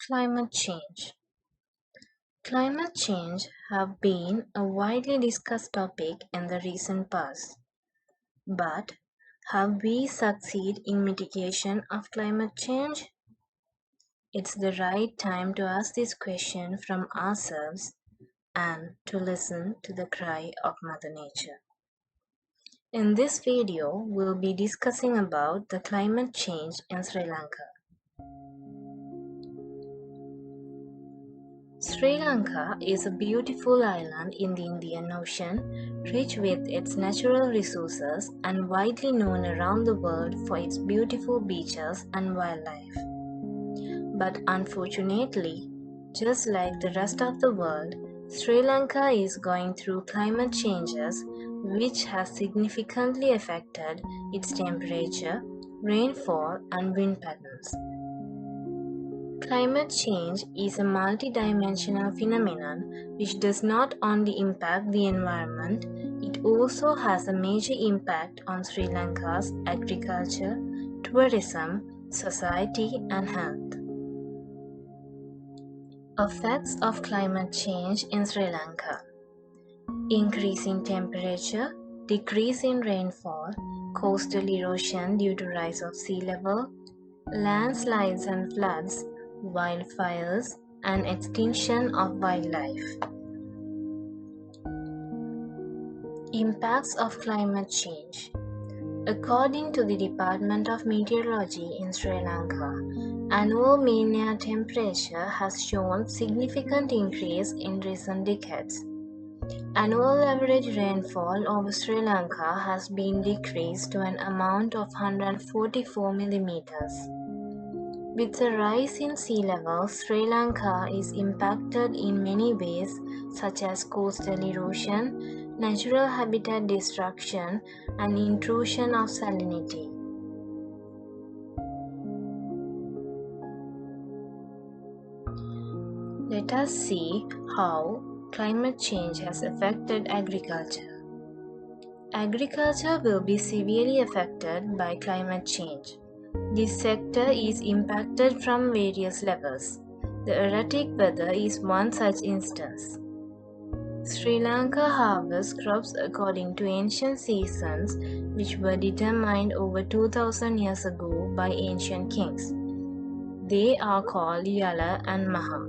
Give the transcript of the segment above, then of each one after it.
Climate change. Climate change have been a widely discussed topic in the recent past. But have we succeeded in mitigation of climate change? It's the right time to ask this question from ourselves and to listen to the cry of Mother Nature. In this video, we'll be discussing about the climate change in Sri Lanka. Sri Lanka is a beautiful island in the Indian Ocean, rich with its natural resources and widely known around the world for its beautiful beaches and wildlife. But unfortunately, just like the rest of the world, Sri Lanka is going through climate changes which has significantly affected its temperature, rainfall and wind patterns. Climate change is a multidimensional phenomenon which does not only impact the environment, it also has a major impact on Sri Lanka's agriculture, tourism, society and health. Effects of climate change in Sri Lanka: increase in temperature, decrease in rainfall, coastal erosion due to rise of sea level, landslides and floods, wildfires, and extinction of wildlife. Impacts of climate change. According to the Department of Meteorology in Sri Lanka, annual mean air temperature has shown significant increase in recent decades. Annual average rainfall over Sri Lanka has been decreased to an amount of 144 millimeters. With the rise in sea level, Sri Lanka is impacted in many ways such as coastal erosion, natural habitat destruction, and intrusion of salinity. Let us see how climate change has affected agriculture. Agriculture will be severely affected by climate change. This sector is impacted from various levels. The erratic weather is one such instance. Sri Lanka harvests crops according to ancient seasons which were determined over 2000 years ago by ancient kings. They are called Yala and Maha.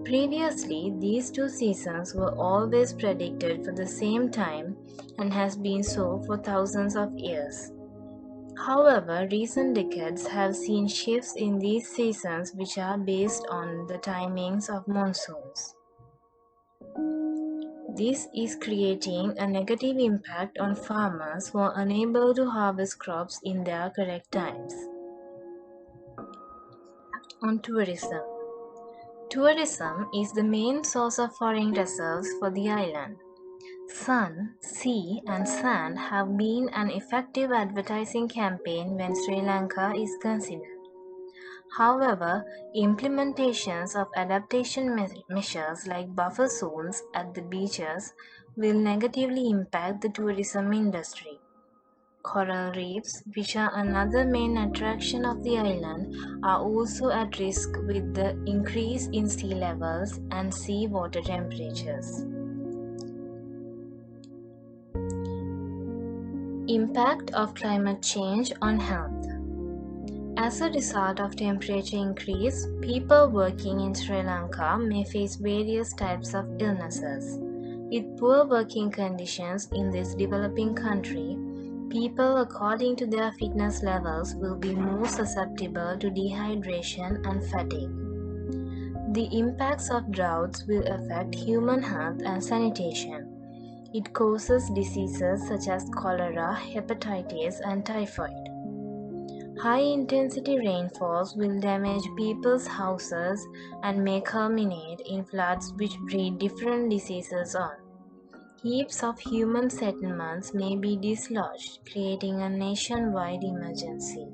Previously, these two seasons were always predicted for the same time and has been so for thousands of years. However, recent decades have seen shifts in these seasons which are based on the timings of monsoons. This is creating a negative impact on farmers who are unable to harvest crops in their correct times. On tourism. Tourism is the main source of foreign reserves for the island. Sun, sea and sand have been an effective advertising campaign when Sri Lanka is considered. However, implementations of adaptation measures like buffer zones at the beaches will negatively impact the tourism industry. Coral reefs, which are another main attraction of the island, are also at risk with the increase in sea levels and sea water temperatures. Impact of climate change on health. As a result of temperature increase, people working in Sri Lanka may face various types of illnesses. With poor working conditions in this developing country, people according to their fitness levels will be more susceptible to dehydration and fatigue. The impacts of droughts will affect human health and sanitation. It causes diseases such as cholera, hepatitis, and typhoid. High-intensity rainfalls will damage people's houses and may culminate in floods which breed different diseases on. Heaps of human settlements may be dislodged, creating a nationwide emergency.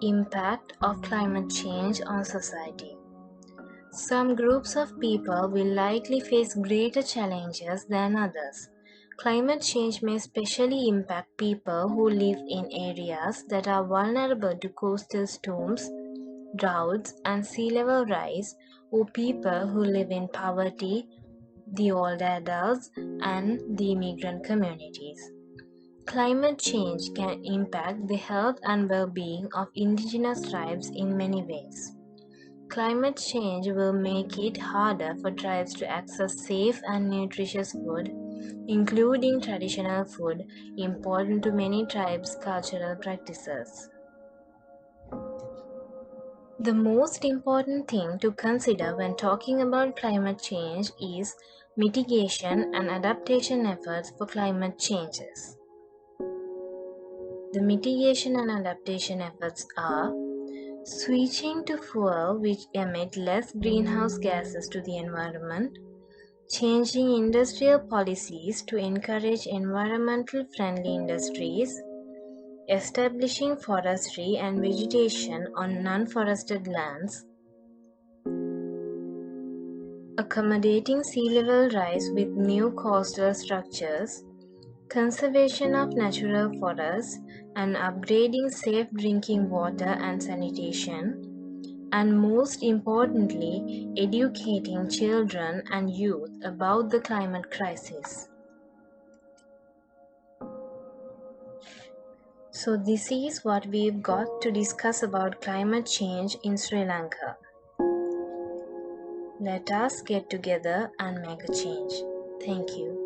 Impact of climate change on society. Some groups of people will likely face greater challenges than others. Climate change may especially impact people who live in areas that are vulnerable to coastal storms, droughts, and sea level rise, or people who live in poverty, the older adults, and the immigrant communities. Climate change can impact the health and well-being of indigenous tribes in many ways. Climate change will make it harder for tribes to access safe and nutritious food, including traditional food important to many tribes' cultural practices. The most important thing to consider when talking about climate change is mitigation and adaptation efforts for climate changes. The mitigation and adaptation efforts are switching to fuel which emit less greenhouse gases to the environment, changing industrial policies to encourage environmental friendly industries, establishing forestry and vegetation on non-forested lands, accommodating sea level rise with new coastal structures, conservation of natural forests, and upgrading safe drinking water and sanitation, and most importantly, educating children and youth about the climate crisis. So this is what we've got to discuss about climate change in Sri Lanka. Let us get together and make a change. Thank you.